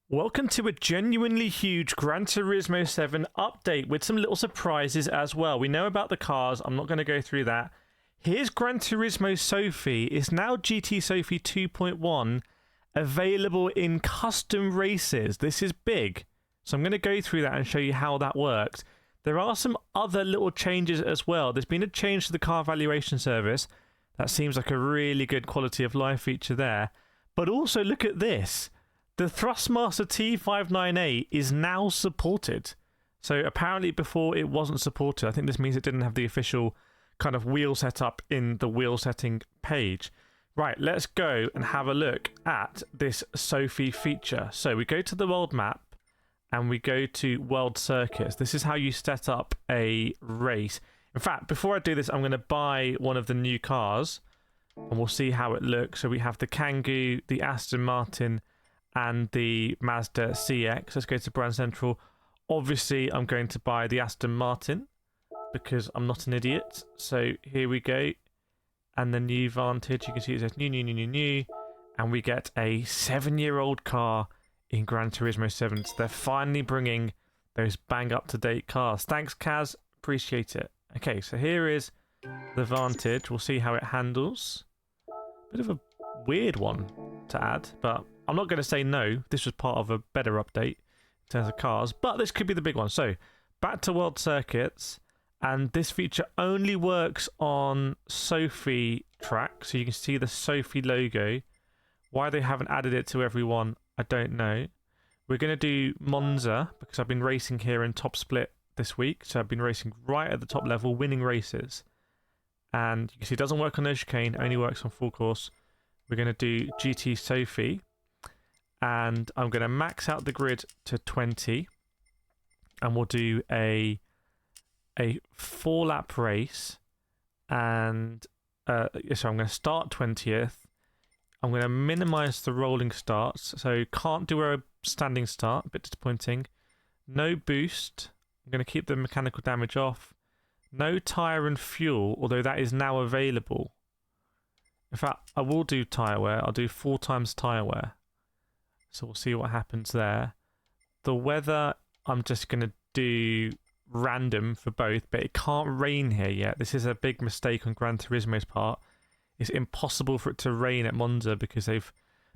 Welcome to a genuinely huge Gran Turismo 7 update with some little surprises as well. We know about the cars, I'm not going to go through that. Here's Gran Turismo Sophy. It's now GT Sophy 2.1, available in custom races. This is big. So I'm going to go through that and show you how that works. There are some other little changes as well. There's been a change to the car valuation service. That seems like a really good quality of life feature there. But also look at this. The Thrustmaster T598 is now supported. So apparently before it wasn't supported. I think this means it didn't have the official kind of wheel setup in the wheel setting page. Right, let's go and have a look at this Sophy feature. So we go to the world map and we go to world circuits. This is how you set up a race. In fact, before I do this, I'm going to buy one of the new cars and we'll see how it looks. So we have the Kangoo, the Aston Martin, and the Mazda CX. Let's go to Brand Central. Obviously, I'm going to buy the Aston Martin because I'm not an idiot. So here we go. And the new Vantage, you can see it says new. And we get a 7-year-old car in Gran Turismo 7. So they're finally bringing those bang up-to-date cars. Thanks, Kaz. Appreciate it. Okay, so here is the Vantage. We'll see how it handles. Bit of a weird one to add, but I'm not going to say no. This was part of a better update in terms of cars, but this could be the big one. So back to world circuits, and this feature only works on Sophy track, so you can see the Sophy logo. Why they haven't added it to everyone, I don't know. We're going to do Monza because I've been racing here in top split this week, so I've been racing right at the top level, winning races. And you can see it doesn't work on no chicane, only works on full course. We're going to do GT Sophy. And I'm going to max out the grid to 20. And we'll do a 4-lap race. And so I'm going to start 20th. I'm going to minimize the rolling starts. So can't do a standing start. A bit disappointing. No boost. I'm going to keep the mechanical damage off. No tyre and fuel, although that is now available. In fact, I will do tyre wear. I'll do 4 times tyre wear. So we'll see what happens there. The weather, I'm just going to do random for both, but it can't rain here yet. This is a big mistake on Gran Turismo's part. It's impossible for it to rain at Monza because they've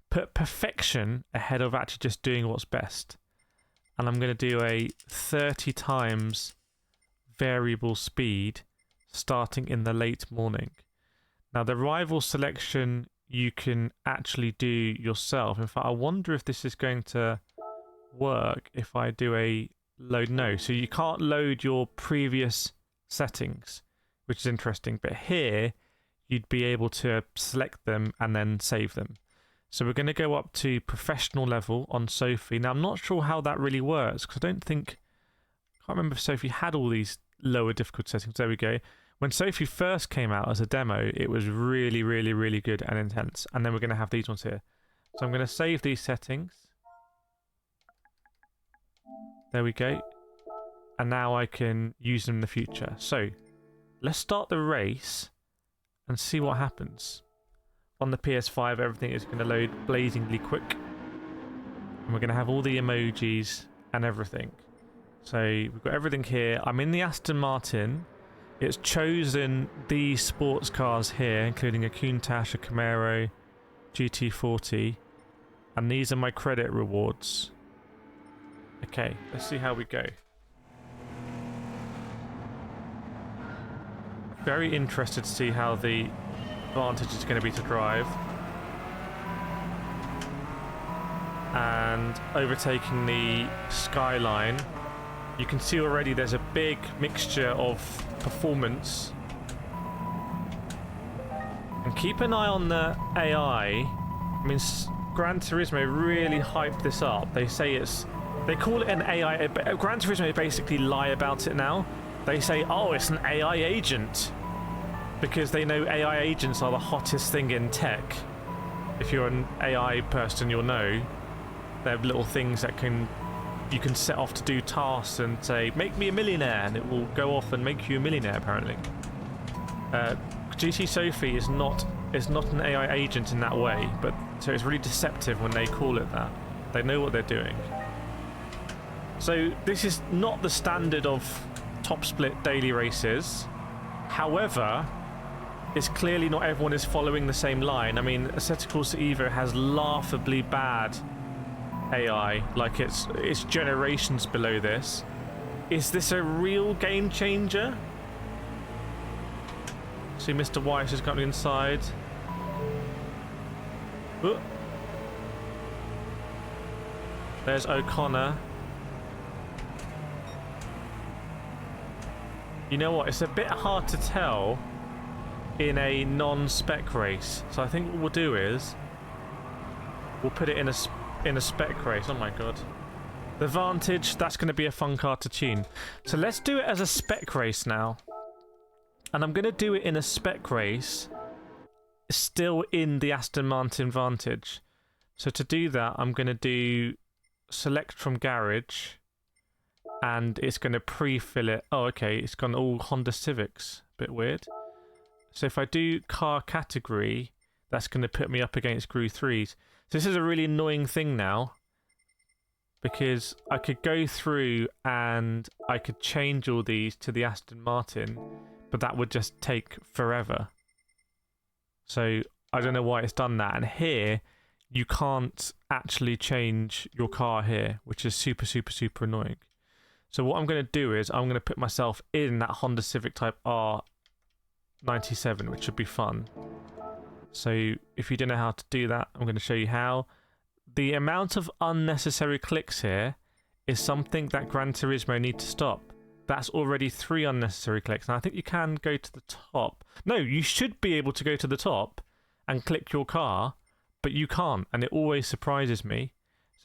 put perfection ahead of actually just doing what's best. And I'm going to do a 30 times variable speed starting in the late morning. Now the rival selection you can actually do yourself. In fact, I wonder if this is going to work if I do a load. No, so you can't load your previous settings, which is interesting. But here, you'd be able to select them and then save them. So we're going to go up to professional level on Sophy. Now, I'm not sure how that really works because I can't remember if Sophy had all these lower difficult settings. There we go. When Sophy first came out as a demo, it was really, really, really good and intense. And then we're going to have these ones here. So I'm going to save these settings. There we go. And now I can use them in the future. So let's start the race and see what happens. On the PS5, everything is going to load blazingly quick. And we're going to have all the emojis and everything. So we've got everything here. I'm in the Aston Martin. It's chosen these sports cars here, including a Countach, a Camaro, GT40, and these are my credit rewards. Okay, let's see how we go. Very interested to see how the advantage is going to be to drive. And overtaking the skyline. You can see already there's a big mixture of performance. And keep an eye on the AI. I mean, Gran Turismo really hyped this up. They call it an AI. Gran Turismo basically lie about it now. They say, oh, it's an AI agent. Because they know AI agents are the hottest thing in tech. If you're an AI person, you'll know. They're little things that you can set off to do tasks and say, make me a millionaire, and it will go off and make you a millionaire, apparently. GT Sophy is not an AI agent in that way, but so it's really deceptive when they call it that. They know what they're doing. So this is not the standard of top split daily races. However, it's clearly not everyone is following the same line. I mean, Assetto Corsa Evo has laughably bad AI, like it's generations below this. Is this a real game changer? See, Mr. Weiss is coming inside. Ooh. There's O'Connor. You know what? It's a bit hard to tell in a non-spec race. So I think what we'll do is we'll put it in a spec race. Oh my god. The Vantage, that's going to be a fun car to tune. So let's do it as a spec race now. And I'm going to do it in a spec race still in the Aston Martin Vantage. So to do that, I'm going to do select from garage. And it's going to pre-fill it. Oh, okay. It's gone all Honda Civics. Bit weird. So if I do car category, that's going to put me up against Gru 3s. So this is a really annoying thing now. Because I could go through and I could change all these to the Aston Martin. But that would just take forever. So I don't know why it's done that. And here, you can't actually change your car here. Which is super, super, super annoying. So what I'm going to do is I'm going to put myself in that Honda Civic Type R97, which should be fun. So if you don't know how to do that, I'm going to show you how. The amount of unnecessary clicks here is something that Gran Turismo need to stop. That's already 3 unnecessary clicks. And I think you can go to the top. No, you should be able to go to the top and click your car, but you can't. And it always surprises me.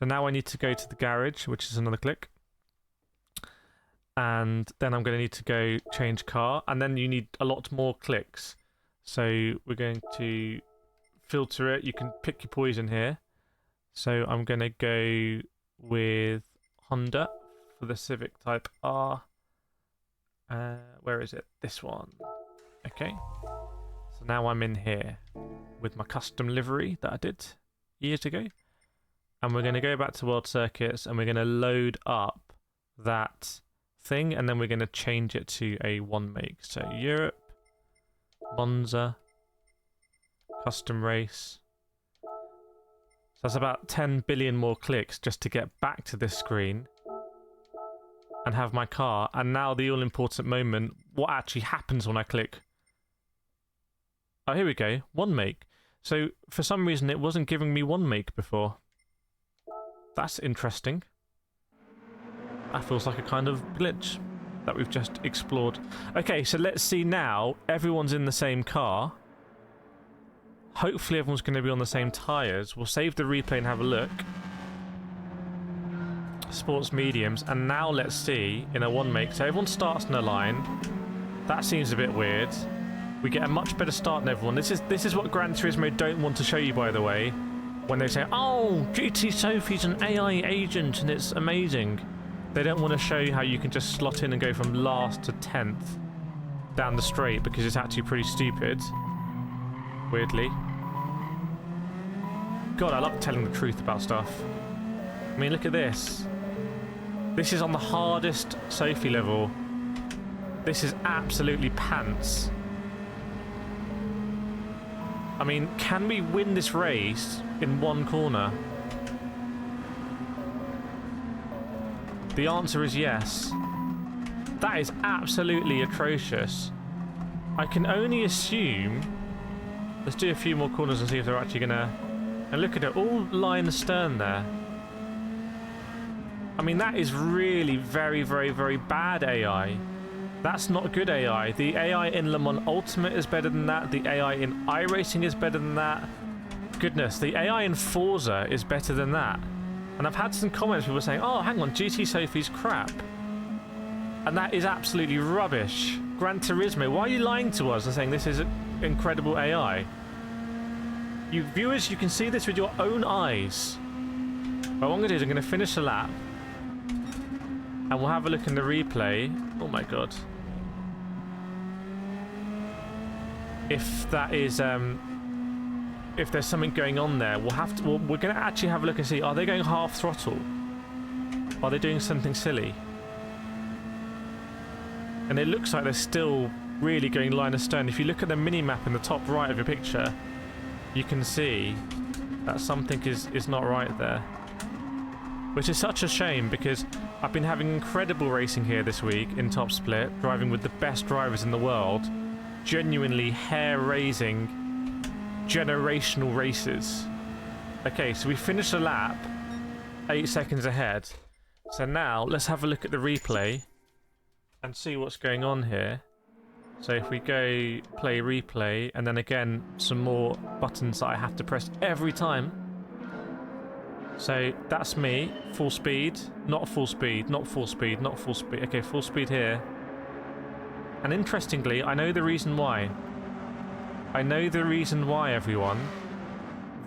So now I need to go to the garage, which is another click. And then I'm going to need to go change car. And then you need a lot more clicks. So we're going to filter it. You can pick your poison here. So I'm going to go with Honda for the Civic Type R. Where is it? This one. Okay. So now I'm in here with my custom livery that I did years ago. And we're going to go back to World Circuits and we're going to load up that thing, and then we're going to change it to a one make. So Europe, Monza, custom race. So that's about 10 billion more clicks just to get back to this screen and have my car. And now the all important moment, what actually happens when I click? Oh, here we go, one make. So for some reason it wasn't giving me one make before. That's interesting. That feels like a kind of glitch that we've just explored. Okay, so let's see now. Everyone's in the same car. Hopefully everyone's going to be on the same tyres. We'll save the replay and have a look. Sports mediums. And now let's see in a one make. So everyone starts in a line. That seems a bit weird. We get a much better start than everyone. This is what Gran Turismo don't want to show you, by the way. When they say, oh, GT Sophy's an AI agent and it's amazing. They don't want to show you how you can just slot in and go from last to 10th down the straight, because it's actually pretty stupid. Weirdly. God, I love telling the truth about stuff. I mean, look at this. This is on the hardest Sophy level. This is absolutely pants. I mean, can we win this race in one corner? The answer is yes. That is absolutely atrocious. I can only assume... Let's do a few more corners and see if they're actually gonna... And look at it, all line astern there. I mean, that is really very, very, very bad AI. That's not good AI. The AI in Le Mans Ultimate is better than that. The AI in iRacing is better than that. Goodness, the AI in Forza is better than that. And I've had some comments, people saying, oh, hang on, GT Sophy's crap. And that is absolutely rubbish. Gran Turismo, why are you lying to us and saying this is incredible AI? You viewers, you can see this with your own eyes. But what I'm going to do is I'm going to finish the lap. And we'll have a look in the replay. Oh my god. If that is if there's something going on there. We'll have to. We're going to actually have a look and see. Are they going half throttle? Are they doing something silly? And it looks like they're still really going line of stone. If you look at the mini map in the top right of your picture, you can see that something is not right there. Which is such a shame, because I've been having incredible racing here this week in Top Split, driving with the best drivers in the world. Genuinely hair-raising, generational races. Okay, so we finished the lap 8 seconds ahead. So now let's have a look at the replay and see what's going on here. So if we go play replay, and then again some more buttons that I have to press every time. So that's me, full speed, not full speed, not full speed, not full speed. Okay, full speed here. And interestingly, I know the reason why. I know the reason why, everyone.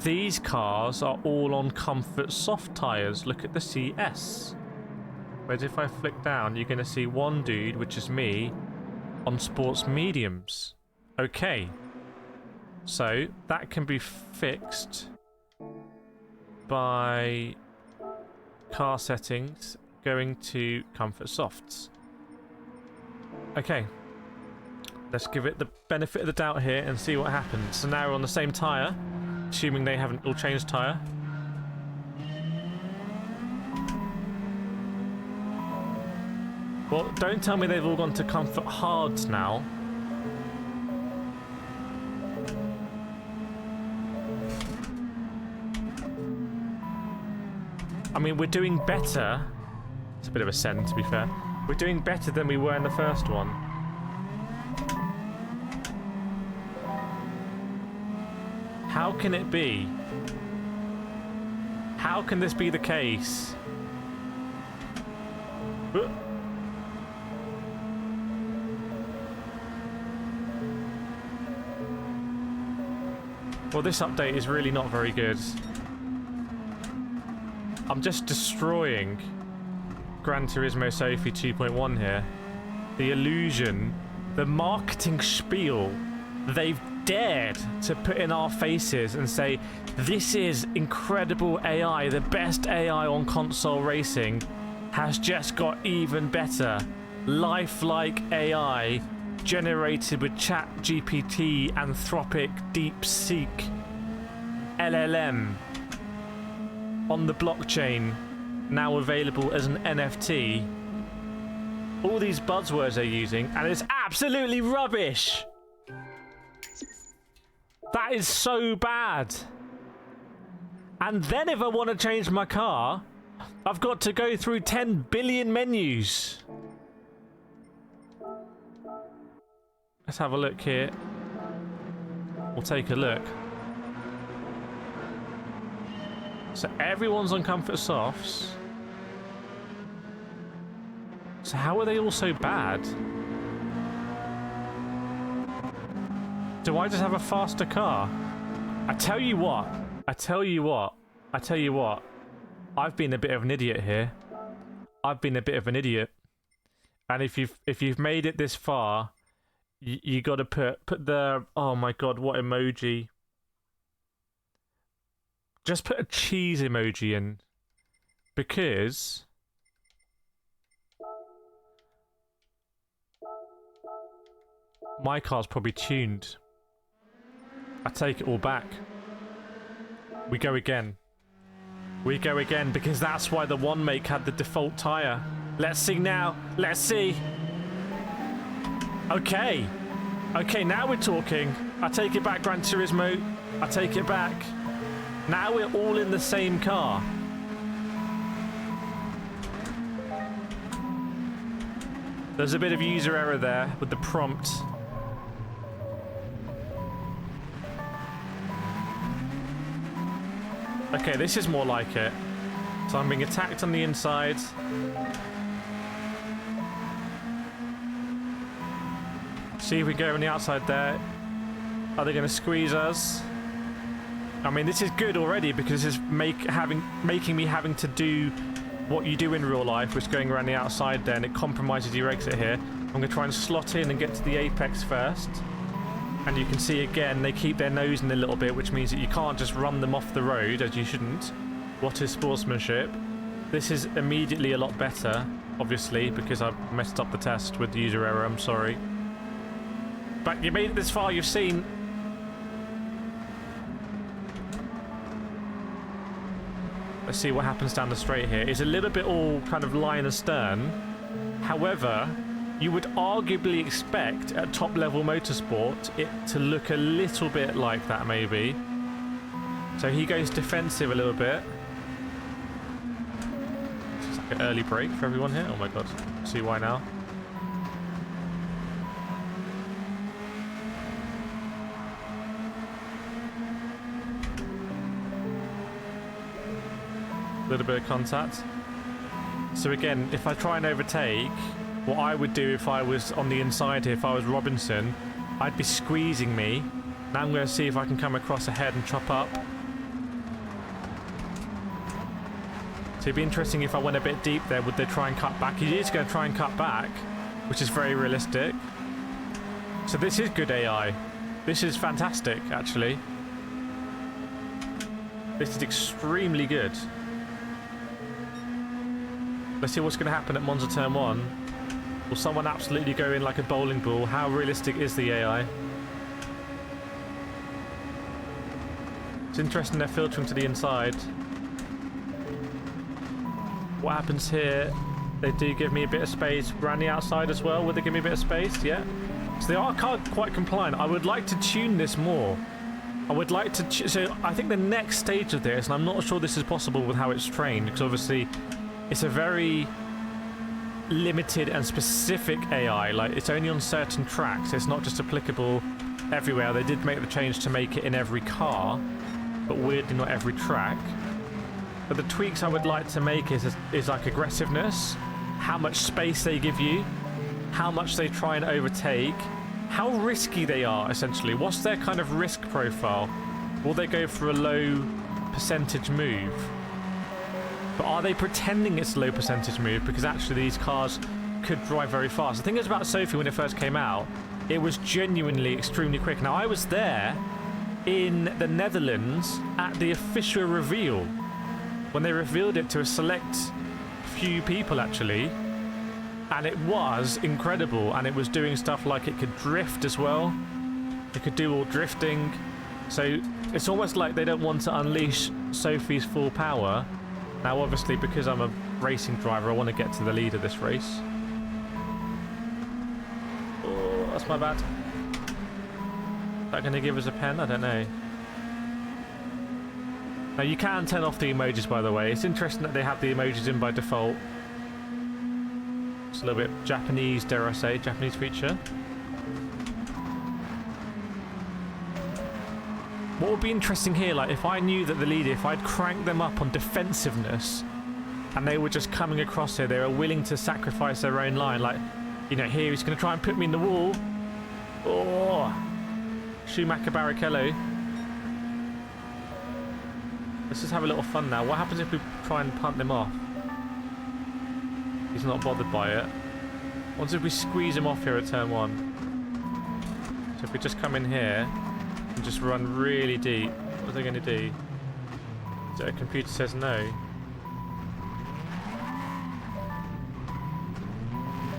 These cars are all on comfort soft tyres. Look at the CS. Whereas if I flick down, you're going to see one dude, which is me, on sports mediums. Okay. So that can be fixed by car settings, going to comfort softs. Okay, let's give it the benefit of the doubt here and see what happens. So now we're on the same tyre, assuming they haven't all changed tyre. Well, don't tell me they've all gone to comfort hards now. I mean, we're doing better. It's a bit of a send, to be fair. We're doing better than we were in the first one. How can it be? How can this be the case? Well, this update is really not very good. I'm just destroying Gran Turismo Sophy 2.1 here. The illusion, the marketing spiel they've dared to put in our faces and say, this is incredible AI, the best AI on console racing, has just got even better. Lifelike AI generated with ChatGPT, Anthropic, DeepSeek, LLM. On the blockchain, now available as an NFT. All these buzzwords they're using, and it's absolutely rubbish! That is so bad! And then if I want to change my car, I've got to go through 10 billion menus. Let's have a look here. We'll take a look. So everyone's on comfort softs. So how are they all so bad? Do I just have a faster car? I tell you what. I've been a bit of an idiot here. I've been a bit of an idiot. And if you've made it this far, you got to put the, oh my god, what emoji? Just put a cheese emoji in, because my car's probably tuned. I take it all back. We go again. We go again, because that's why the one make had the default tyre. Let's see now. Let's see. Okay. Okay, now we're talking. I take it back, Gran Turismo. I take it back. Now we're all in the same car. There's a bit of user error there with the prompt. Okay, this is more like it. So I'm being attacked on the inside. See if we go on the outside there. Are they going to squeeze us? I mean, this is good already, because this is making me having to do what you do in real life, which is going around the outside there, and it compromises your exit here. I'm going to try and slot in and get to the apex first. And you can see again, they keep their nose in a little bit, which means that you can't just run them off the road, as you shouldn't. What is sportsmanship? This is immediately a lot better, obviously, because I've messed up the test with the user error, I'm sorry. But you made it this far, you've seen. Let's see what happens down the straight here. It's a little bit all kind of line astern. However, you would arguably expect at top level motorsport it to look a little bit like that, maybe. So he goes defensive a little bit. It's like an early break for everyone here. Oh my god. See why now? A little bit of contact. So again, if I try and overtake, what I would do if I was on the inside here, if I was Robinson, I'd be squeezing me. Now I'm going to see if I can come across ahead and chop up. So it'd be interesting if I went a bit deep there, would they try and cut back? He is going to try and cut back, which is very realistic. So this is good AI. This is fantastic, actually. This is extremely good. Let's see what's going to happen at Monza Turn 1. Will someone absolutely go in like a bowling ball? How realistic is the AI? It's interesting they're filtering to the inside. What happens here? They do give me a bit of space around the outside as well. Would they give me a bit of space? Yeah. So they are quite compliant. I would like to tune this more. I would like to... So I think the next stage of this, and I'm not sure this is possible with how it's trained, because obviously it's a very limited and specific AI. Like, it's only on certain tracks. It's not just applicable everywhere. They did make the change to make it in every car, but weirdly not every track. But the tweaks I would like to make is like aggressiveness, how much space they give you, how much they try and overtake, how risky they are, essentially. What's their kind of risk profile? Will they go for a low percentage move? But are they pretending it's a low percentage move? Because actually these cars could drive very fast. The thing is about Sophy, when it first came out, it was genuinely extremely quick. Now, I was there in the Netherlands at the official reveal, when they revealed it to a select few people, actually. And it was incredible. And it was doing stuff like it could drift as well. It could do all drifting. So it's almost like they don't want to unleash Sophy's full power. Now, obviously, because I'm a racing driver, I want to get to the lead of this race. Oh, that's my bad. Is that going to give us a pen? I don't know. Now, you can turn off the emojis, by the way. It's interesting that they have the emojis in by default. It's a little bit Japanese, dare I say, Japanese feature. What would be interesting here, like if I knew that the leader, if I'd cranked them up on defensiveness and they were just coming across here, they were willing to sacrifice their own line, like, you know, here he's going to try and put me in the wall. Oh, Schumacher Barrichello. Let's just have a little fun now. What happens if we try and punt them off? He's not bothered by it. What if we squeeze him off here at turn 1? So if we just come in here and just run really deep, what are they going to do? So a computer says no.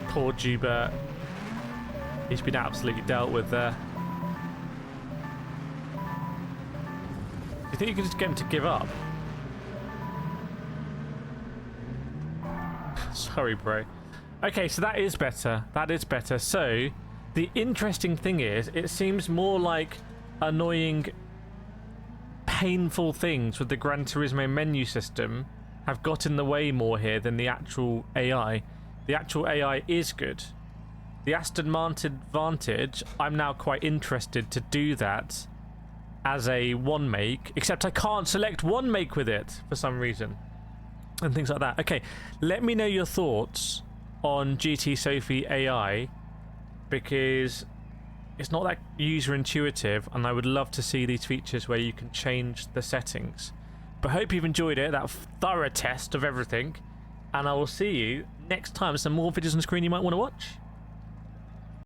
Poor Joubert. He's been absolutely dealt with there. Do you think you can just get him to give up? Sorry, bro. Okay, so that is better. That is better. So, the interesting thing is, it seems more like annoying, painful things with the Gran Turismo menu system have got in the way more here than the actual AI. The actual AI is good. The Aston Martin Vantage, I'm now quite interested to do that as a one make, except I can't select one make with it for some reason. And things like that. Okay, let me know your thoughts on GT Sophy AI, because it's not that user intuitive, and I would love to see these features where you can change the settings. But hope you've enjoyed it, that thorough test of everything, and I will see you next time. Some more videos on the screen you might want to watch.